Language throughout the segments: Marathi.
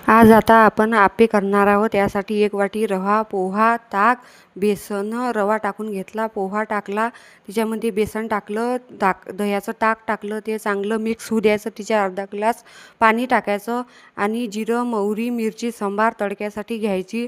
आज आता आपण आप्पे करणार आहोत। यासाठी 1 वाटी रवा, पोहा, ताक, बेसन, रवा टाकून घेतला, पोहा टाकला, त्याच्यामध्ये बेसन टाकलं, दह्याचं ताक टाकलं, ते चांगलं मिक्स होऊ द्यायचं। तिच्या अर्धा ग्लास पाणी टाकायचं आणि जिरं, मोहरी, मिरची सांबार तडक्यासाठी घ्यायची।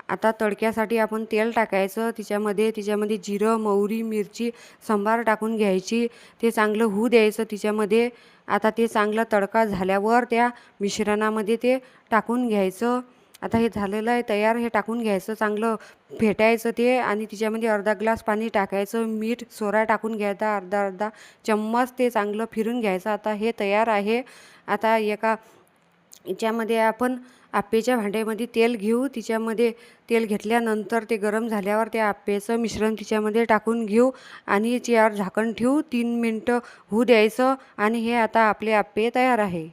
आता तडक्यासाठी आपण तेल टाकायचं, त्याच्यामध्ये जिरं, मोहरी, मिरची सांबार टाकून घ्यायची, ते चांगलं होऊ द्यायचं तिच्यामध्ये। आता ते चांगला तडका झाल्यावर त्या मिश्रणामध्ये ते टाकून घ्यायचं। आता हे झालेलं आहे तयार, हे टाकून घ्यायचं, चांगलं फेटायचं ते आणि त्याच्यामध्ये अर्धा ग्लास पाणी टाकायचं, मीठ सोडा टाकून घ्यायचा अर्धा चम्मच, ते चांगलं फिरून घ्यायचं। आता हे तयार आहे। आता याच्यामध्ये आपण आप्पेच्या भांड्यामध्ये तेल घेऊ, तिच्यामध्ये तेल घेतल्यानंतर ते गरम झाल्यावर ते आप्पेचं मिश्रण तिच्यामध्ये टाकून घेऊ आणि याच्यावर झाकण ठेवू, 3 मिनटं होऊ द्यायचं आणि हे आता आपले आप्पे तयार आहे।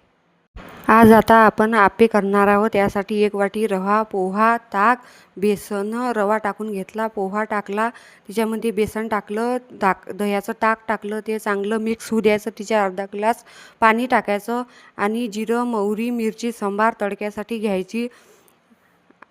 आज आता आपण आप्पे करणार आहोत। यासाठी 1 वाटी रवा, पोहा, ताक, बेसन, रवा टाकून घेतला, पोहा टाकला, त्याच्यामध्ये बेसन टाकलं, दह्याचं ताक टाकलं, ते चांगलं मिक्स होऊ द्यायचं। तिच्या अर्धा ग्लास पाणी टाकायचं आणि जिरं, मोहरी, मिरची सांबार तडक्यासाठी घ्यायची।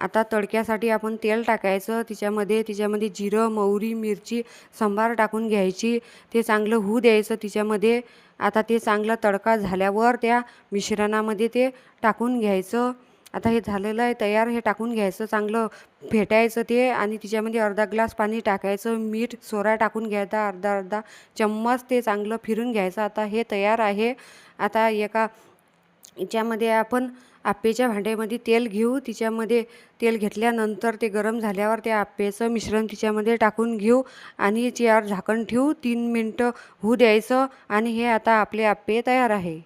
आता तडक्यासाठी आपण तेल टाकायचं, त्याच्यामध्ये जिरं, मोहरी, मिरची सांबार टाकून घ्यायची, ते चांगलं होऊ द्यायचं तिच्यामध्ये। आता ते चांगला तडका झाल्यावर त्या मिश्रणामध्ये ते टाकून घ्यायचं। आता हे झालेलं आहे तयार, हे टाकून घ्यायचं, चांगलं फेटायचं ते आणि त्याच्यामध्ये अर्धा ग्लास पाणी टाकायचं, मीठ सोडा टाकून घ्यायचा अर्धा चम्मच, ते चांगलं फिरून घ्यायचं। आता हे तयार आहे। आता याच्यामध्ये आपण आप्पेच्या भांड्यामध्ये तेल घेऊ, तिच्यामध्ये तेल घेतल्यानंतर ते गरम झाल्यावर ते आप्पेचं मिश्रण तिच्यामध्ये टाकून घेऊ आणि याच्यावर झाकण ठेवू, 3 मिनटं होऊ द्यायचं आणि हे आता आपले आप्पे तयार आहे।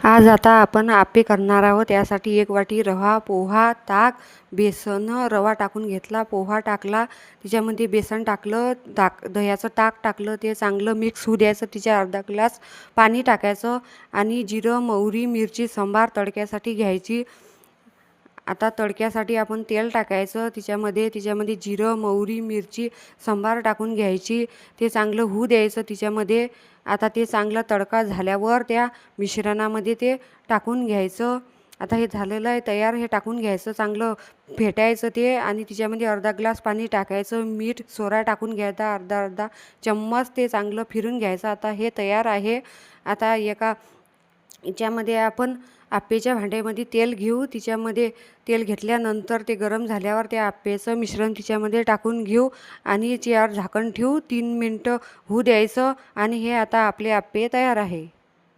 आज आता आपण आप्पे करणार आहोत। यासाठी 1 वाटी रवा, पोहा, ताक, बेसन, रवा टाकून घेतला, पोहा टाकला, त्याच्यामध्ये बेसन टाकलं, दह्याचं ताक टाकलं, ते चांगलं मिक्स होऊ द्यायचं। तिच्या अर्धा ग्लास पाणी टाकायचं आणि जिरं, मोहरी, मिरची सांबार तडक्यासाठी घ्यायची। आता तडक्यासाठी आपण तेल टाकायचं, त्याच्यामध्ये जिरं, मोहरी, मिरची सांबार टाकून घ्यायची, ते चांगलं होऊ द्यायचं तिच्यामध्ये। आता ते चांगला तडका झाल्यावर त्या मिश्रणामध्ये ते टाकून घ्यायचं। आता हे झालेलं आहे तयार, हे टाकून घ्यायचं, चांगलं फेटायचं ते आणि त्याच्यामध्ये अर्धा ग्लास पाणी टाकायचं, मीठ सोडा टाकून घ्यायचा अर्धा चम्मच, ते चांगलं फिरून घ्यायचं। आता हे तयार आहे। आता याच्यामध्ये आपण आप्पेच्या भांड्यामध्ये तेल घेऊ, तिच्यामध्ये तेल घेतल्यानंतर ते गरम झाल्यावर ते आप्पेचं मिश्रण तिच्यामध्ये टाकून घेऊ आणि याच्यावर झाकण ठेवू, 3 मिनटं होऊ द्यायचं आणि हे आता आपले आप्पे तयार आहे।